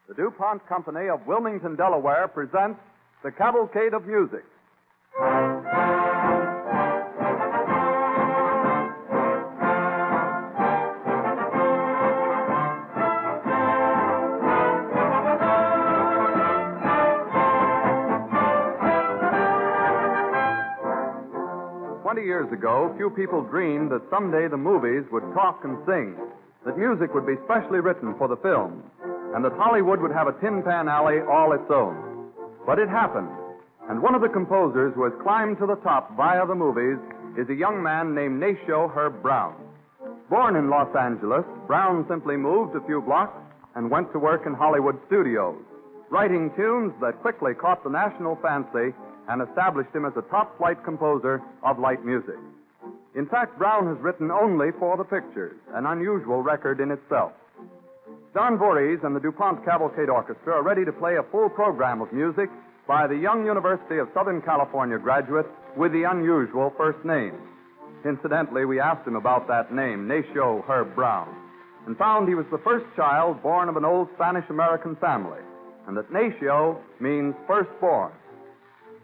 The DuPont Company of Wilmington, Delaware presents the Cavalcade of Music. Years ago, few people dreamed that someday the movies would talk and sing, that music would be specially written for the film, and that Hollywood would have a Tin Pan Alley all its own. But it happened, and one of the composers who has climbed to the top via the movies is a young man named Nacio Herb Brown. Born in Los Angeles, Brown simply moved a few blocks and went to work in Hollywood studios, writing tunes that quickly caught the national fancy and established him as a top-flight composer of light music. In fact, Brown has written only for the pictures, an unusual record in itself. Don Voorhees and the DuPont Cavalcade Orchestra are ready to play a full program of music by the young University of Southern California graduate with the unusual first name. Incidentally, we asked him about that name, Nacio Herb Brown, and found he was the first child born of an old Spanish-American family, and that Nacio means firstborn.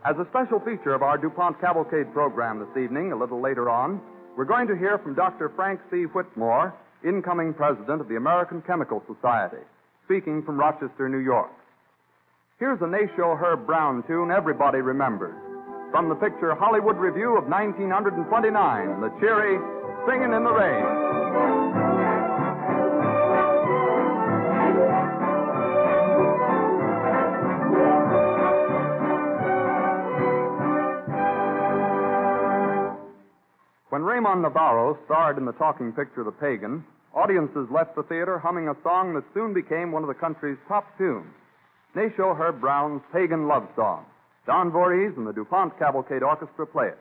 As a special feature of our DuPont Cavalcade program this evening, a little later on, we're going to hear from Dr. Frank C. Whitmore, incoming president of the American Chemical Society, speaking from Rochester, New York. Here's a Nacio Herb Brown tune everybody remembers, from the picture Hollywood Review of 1929, the cheery Singin' in the Rain. When Raymond Navarro starred in the talking picture The Pagan, audiences left the theater humming a song that soon became one of the country's top tunes, Nacio Herb Brown's Pagan Love Song. Don Voorhees and the DuPont Cavalcade Orchestra play it.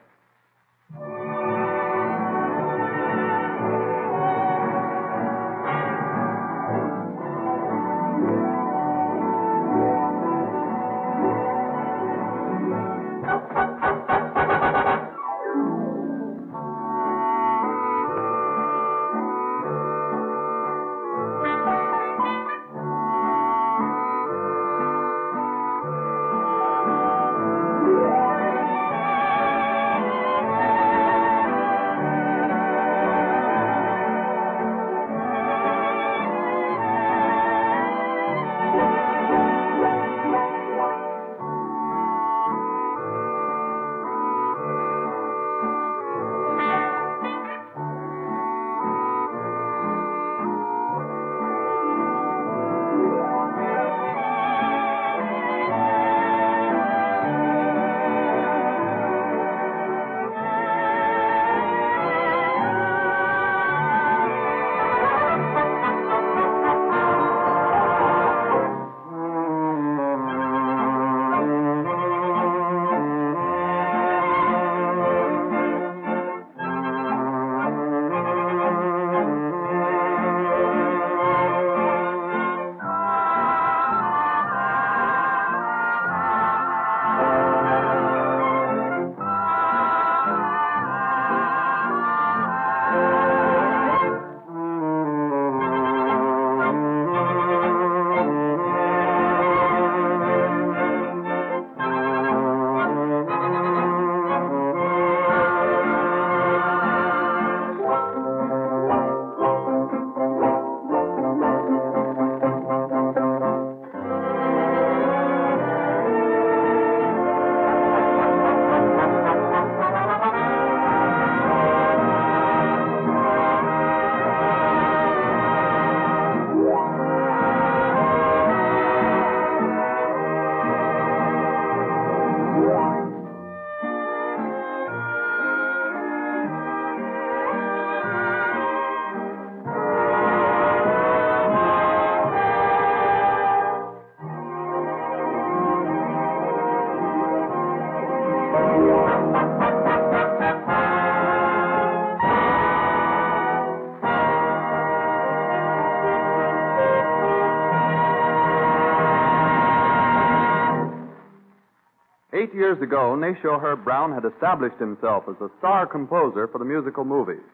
8 years ago, Nacio Herb Brown had established himself as a star composer for the musical movies.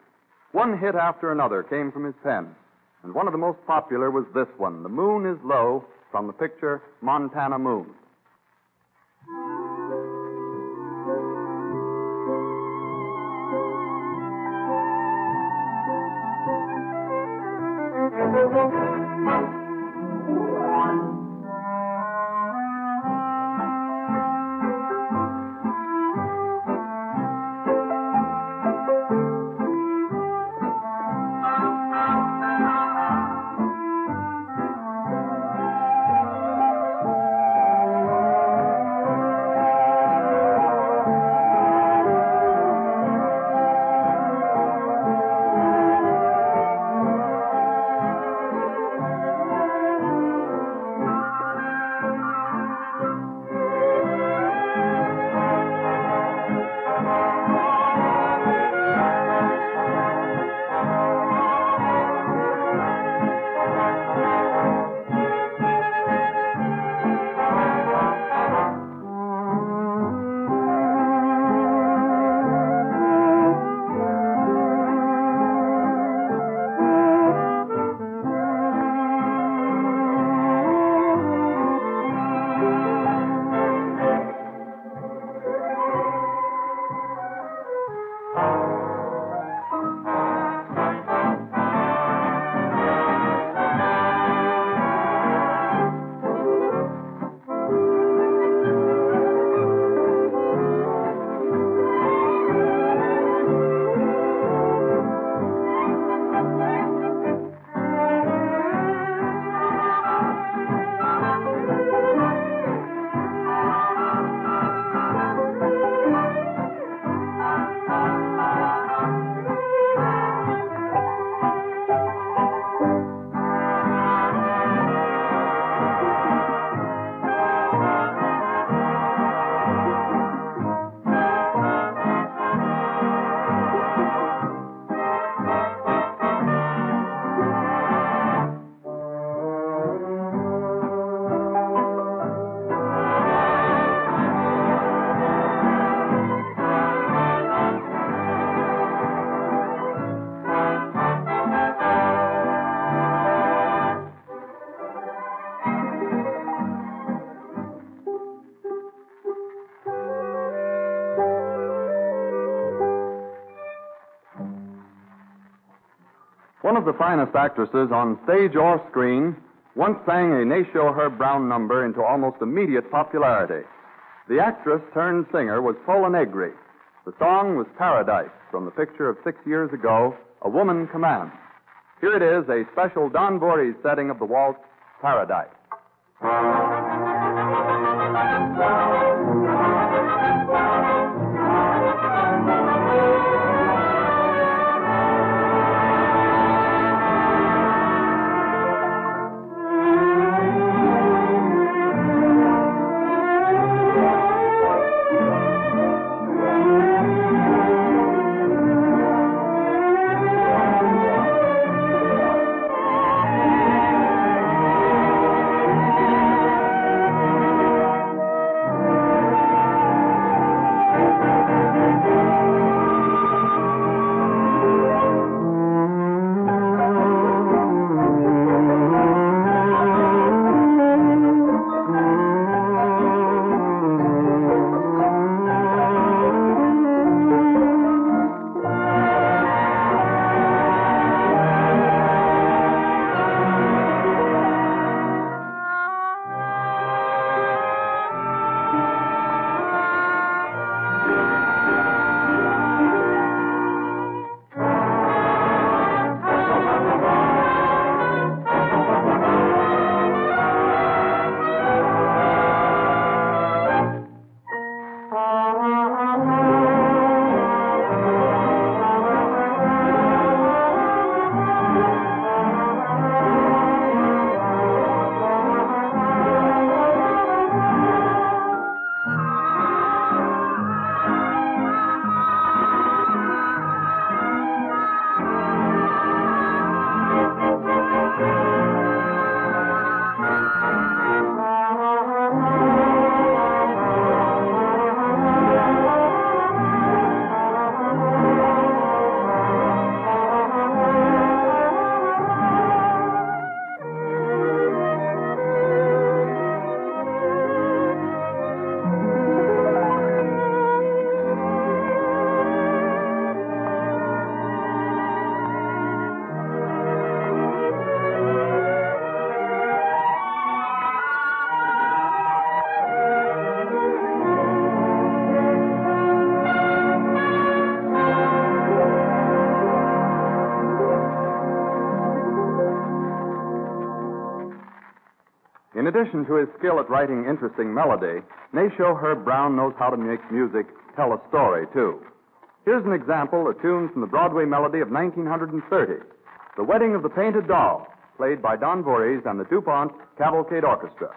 One hit after another came from his pen, and one of the most popular was this one, The Moon is Low, from the picture Montana Moon. One of the finest actresses on stage or screen once sang a Nacio Herb Brown number into almost immediate popularity. The actress turned singer was Pola Negri. The song was Paradise from the picture of 6 years ago, A Woman Commands. Here it is, a special Don Voorhees setting of the waltz, Paradise. In addition to his skill at writing interesting melody, Nacio Herb Brown knows how to make music tell a story, too. Here's an example, a tune from the Broadway melody of 1930, The Wedding of the Painted Doll, played by Don Voorhees and the DuPont Cavalcade Orchestra.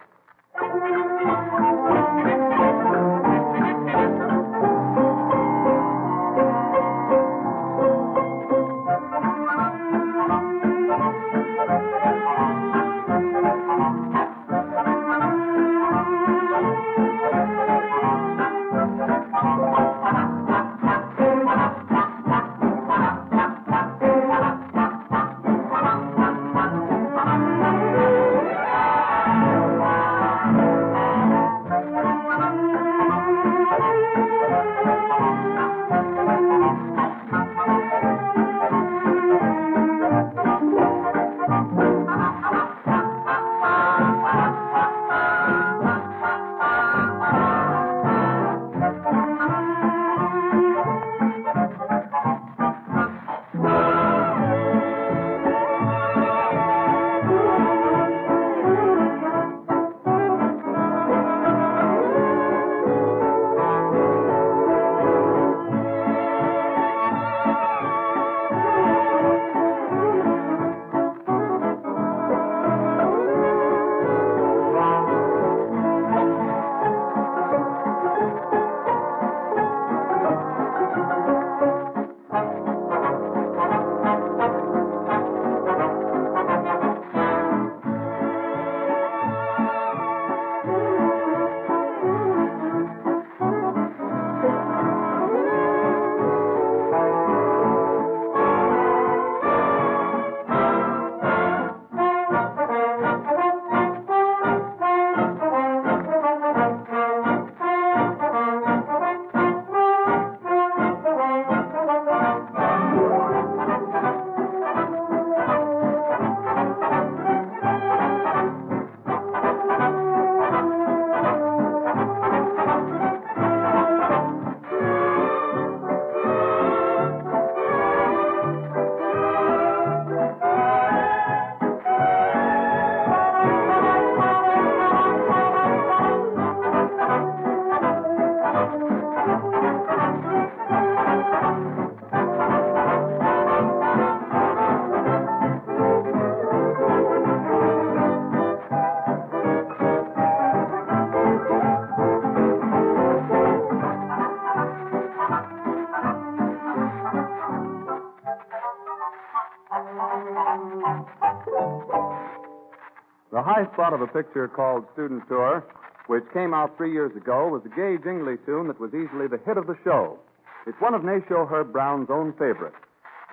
The high spot of a picture called Student Tour, which came out 3 years ago, was a gay, jingly tune that was easily the hit of the show. It's one of Nacio Herb Brown's own favorites.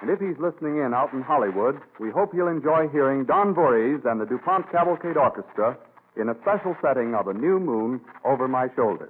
And if he's listening in out in Hollywood, we hope he'll enjoy hearing Don Voorhees and the DuPont Cavalcade Orchestra in a special setting of A New Moon Over My Shoulder.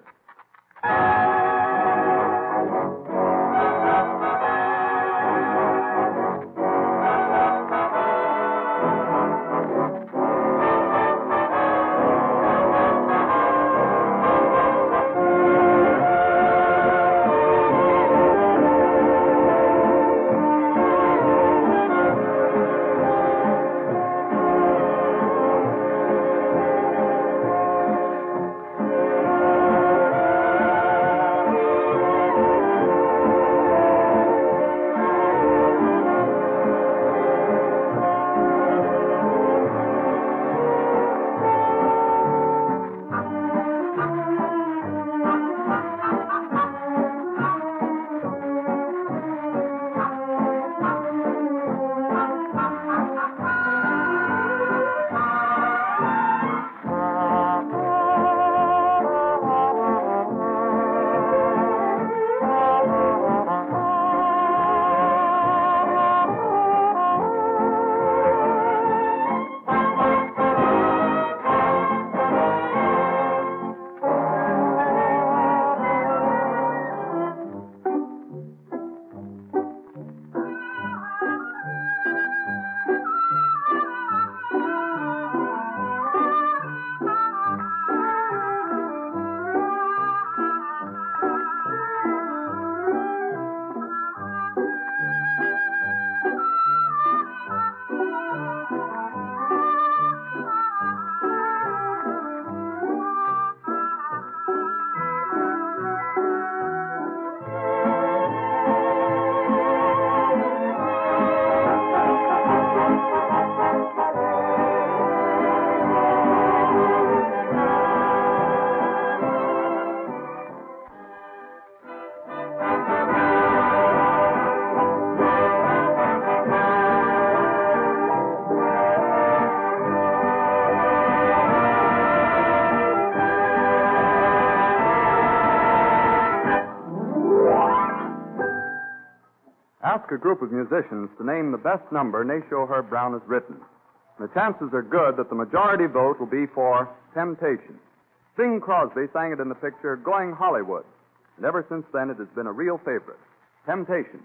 ask a group of musicians to name the best number Nacio Herb Brown has written. The chances are good that the majority vote will be for Temptation. Bing Crosby sang it in the picture Going Hollywood, and ever since then it has been a real favorite. Temptation.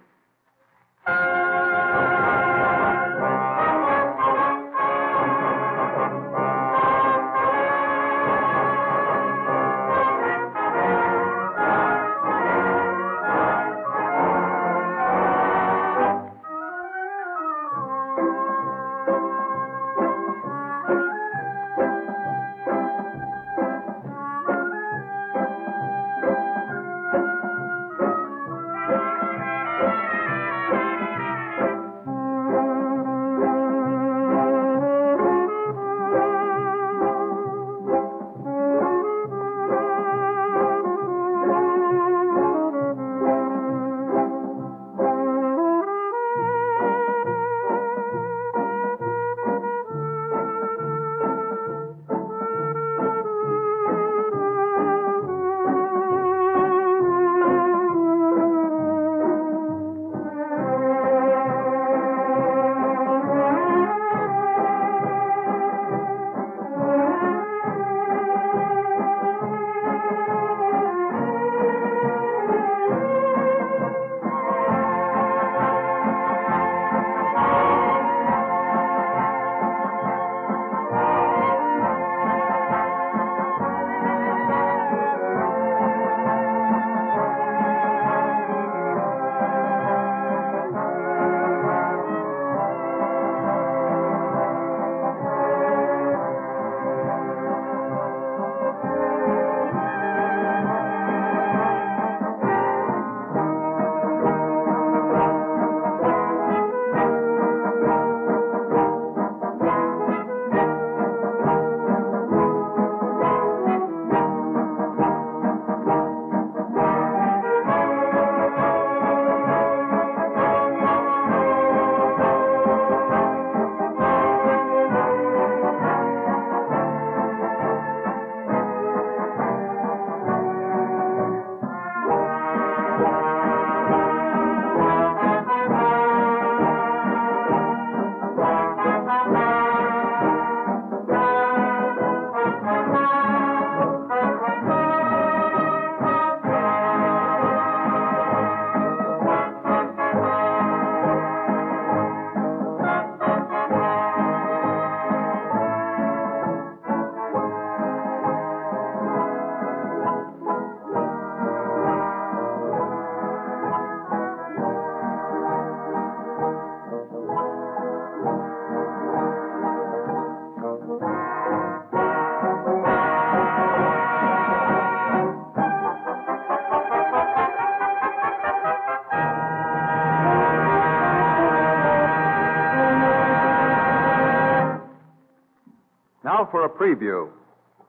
Now for a preview.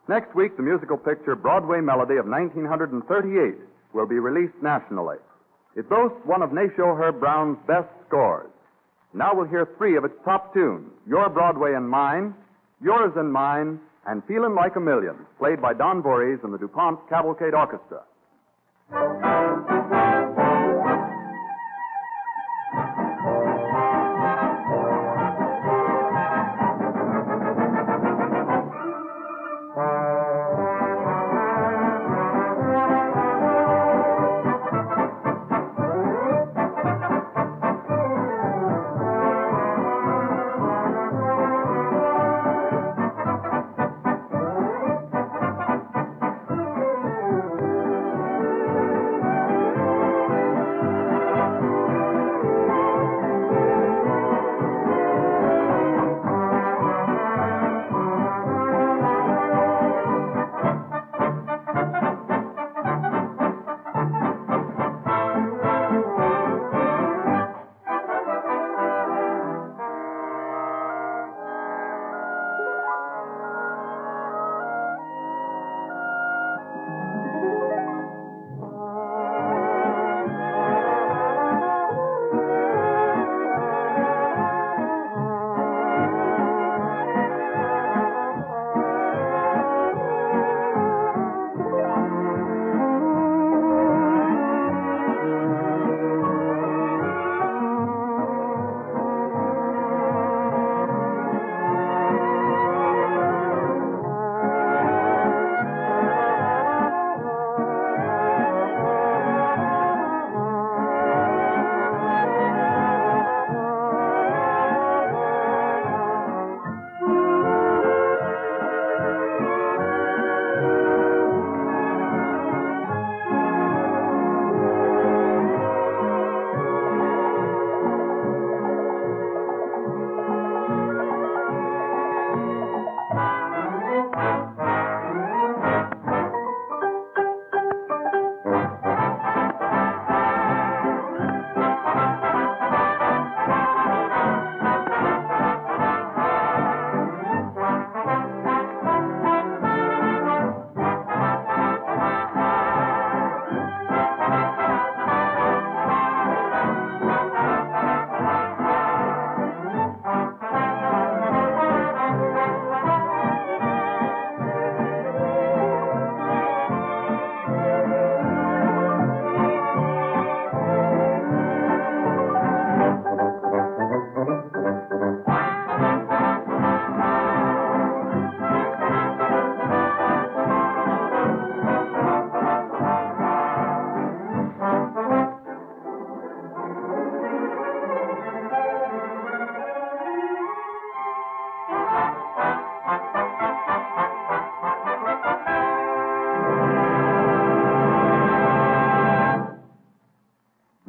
Next week, the musical picture Broadway Melody of 1938 will be released nationally. It boasts one of Nacio Herb Brown's best scores. Now we'll hear three of its top tunes, Your Broadway and Mine, Yours and Mine, and Feelin' Like a Million, played by Don Voorhees and the DuPont Cavalcade Orchestra.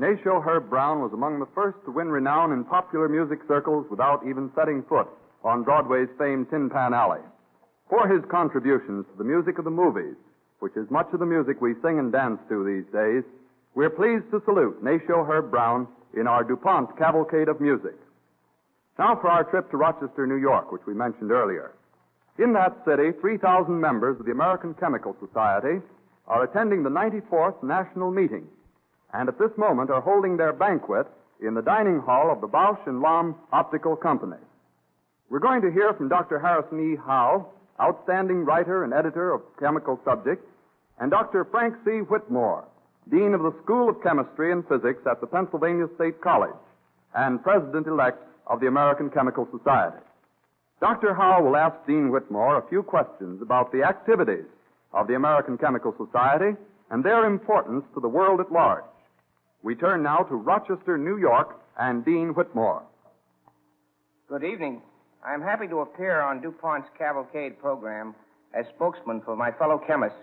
Nacio Herb Brown was among the first to win renown in popular music circles without even setting foot on Broadway's famed Tin Pan Alley. For his contributions to the music of the movies, which is much of the music we sing and dance to these days, we're pleased to salute Nacio Herb Brown in our DuPont Cavalcade of Music. Now for our trip to Rochester, New York, which we mentioned earlier. In that city, 3,000 members of the American Chemical Society are attending the 94th National Meeting, and at this moment are holding their banquet in the dining hall of the Bausch & Lomb Optical Company. We're going to hear from Dr. Harrison E. Howe, outstanding writer and editor of chemical subjects, and Dr. Frank C. Whitmore, Dean of the School of Chemistry and Physics at the Pennsylvania State College and President-elect of the American Chemical Society. Dr. Howe will ask Dean Whitmore a few questions about the activities of the American Chemical Society and their importance to the world at large. We turn now to Rochester, New York, and Dean Whitmore. Good evening. I'm happy to appear on DuPont's Cavalcade program as spokesman for my fellow chemists.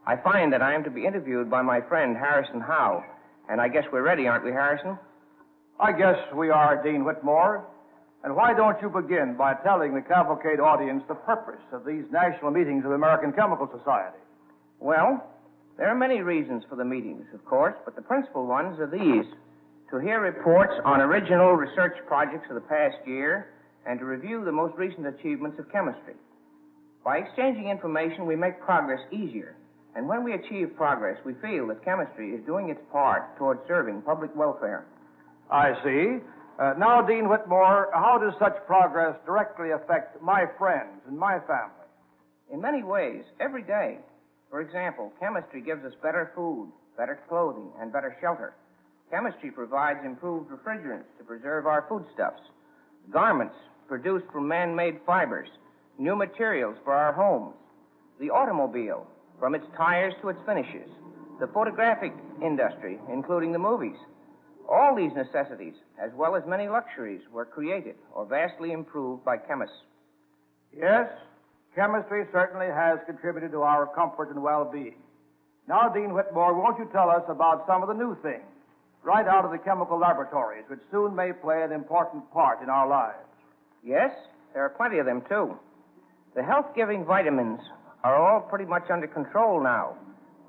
I find that I am to be interviewed by my friend Harrison Howe, and I guess we're ready, aren't we, Harrison? I guess we are, Dean Whitmore. And why don't you begin by telling the Cavalcade audience the purpose of these national meetings of the American Chemical Society? Well, there are many reasons for the meetings, of course, but the principal ones are these: to hear reports on original research projects of the past year and to review the most recent achievements of chemistry. By exchanging information, we make progress easier, and when we achieve progress, we feel that chemistry is doing its part toward serving public welfare. I see. Now, Dean Whitmore, how does such progress directly affect my friends and my family? In many ways, every day. For example, chemistry gives us better food, better clothing, and better shelter. Chemistry provides improved refrigerants to preserve our foodstuffs, garments produced from man-made fibers, new materials for our homes, the automobile, from its tires to its finishes, the photographic industry, including the movies. All these necessities, as well as many luxuries, were created or vastly improved by chemists. Yes, chemistry certainly has contributed to our comfort and well-being. Now, Dean Whitmore, won't you tell us about some of the new things right out of the chemical laboratories, which soon may play an important part in our lives? Yes, there are plenty of them, too. The health-giving vitamins are all pretty much under control now.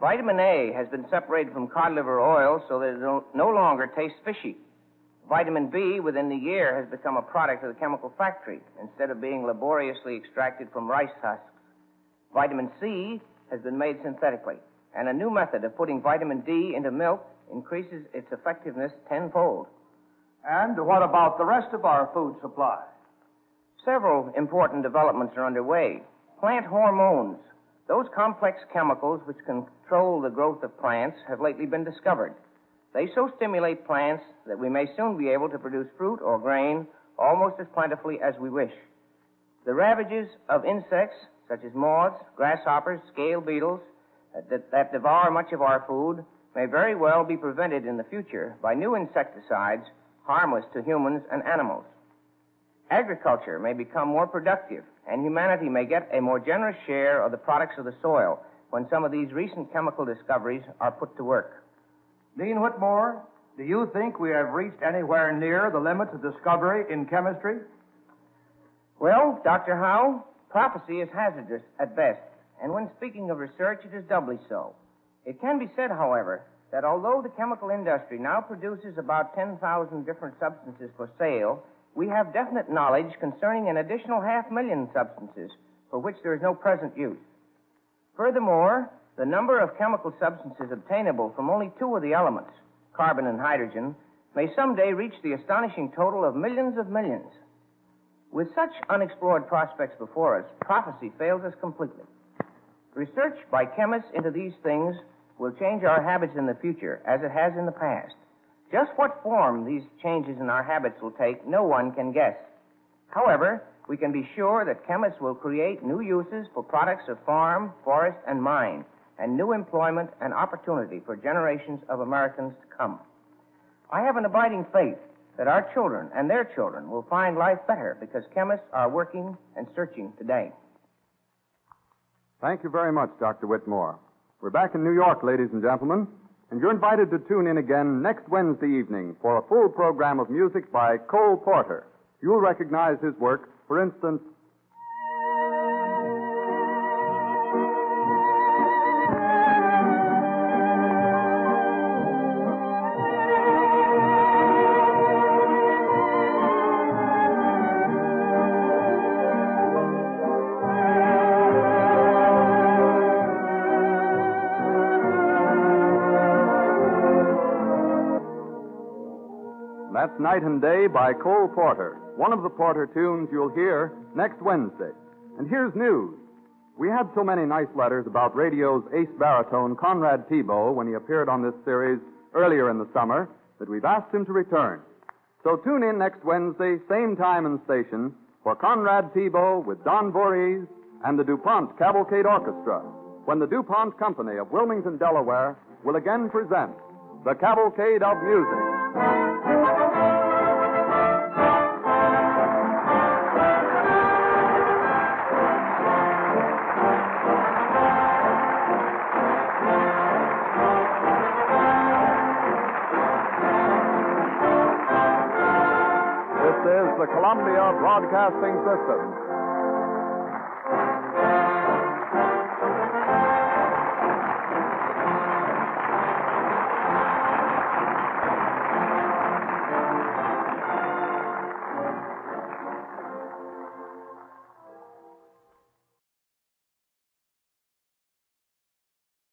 Vitamin A has been separated from cod liver oil so that it no longer tastes fishy. Vitamin B within the year has become a product of the chemical factory instead of being laboriously extracted from rice husks. Vitamin C has been made synthetically, and a new method of putting vitamin D into milk increases its effectiveness tenfold. And what about the rest of our food supply? Several important developments are underway. Plant hormones, those complex chemicals which control the growth of plants, have lately been discovered. They so stimulate plants that we may soon be able to produce fruit or grain almost as plentifully as we wish. The ravages of insects, such as moths, grasshoppers, scale beetles, that devour much of our food, may very well be prevented in the future by new insecticides harmless to humans and animals. Agriculture may become more productive, and humanity may get a more generous share of the products of the soil when some of these recent chemical discoveries are put to work. Dean Whitmore, do you think we have reached anywhere near the limits of discovery in chemistry? Well, Dr. Howe, prophecy is hazardous at best, and when speaking of research, it is doubly so. It can be said, however, that although the chemical industry now produces about 10,000 different substances for sale, we have definite knowledge concerning an additional 500,000 substances for which there is no present use. Furthermore, the number of chemical substances obtainable from only two of the elements, carbon and hydrogen, may someday reach the astonishing total of millions of millions. With such unexplored prospects before us, prophecy fails us completely. Research by chemists into these things will change our habits in the future, as it has in the past. Just what form these changes in our habits will take, no one can guess. However, we can be sure that chemists will create new uses for products of farm, forest, and mine, and new employment and opportunity for generations of Americans to come. I have an abiding faith that our children and their children will find life better because chemists are working and searching today. Thank you very much, Dr. Whitmore. We're back in New York, ladies and gentlemen. And you're invited to tune in again next Wednesday evening for a full program of music by Cole Porter. You'll recognize his work, for instance, That's Night and Day by Cole Porter, one of the Porter tunes you'll hear next Wednesday. And here's news. We had so many nice letters about radio's ace baritone, Conrad Thibault, when he appeared on this series earlier in the summer, that we've asked him to return. So tune in next Wednesday, same time and station, for Conrad Thibault with Don Voorhees and the DuPont Cavalcade Orchestra, when the DuPont Company of Wilmington, Delaware, will again present the Cavalcade of Music. This is the Columbia Broadcasting System.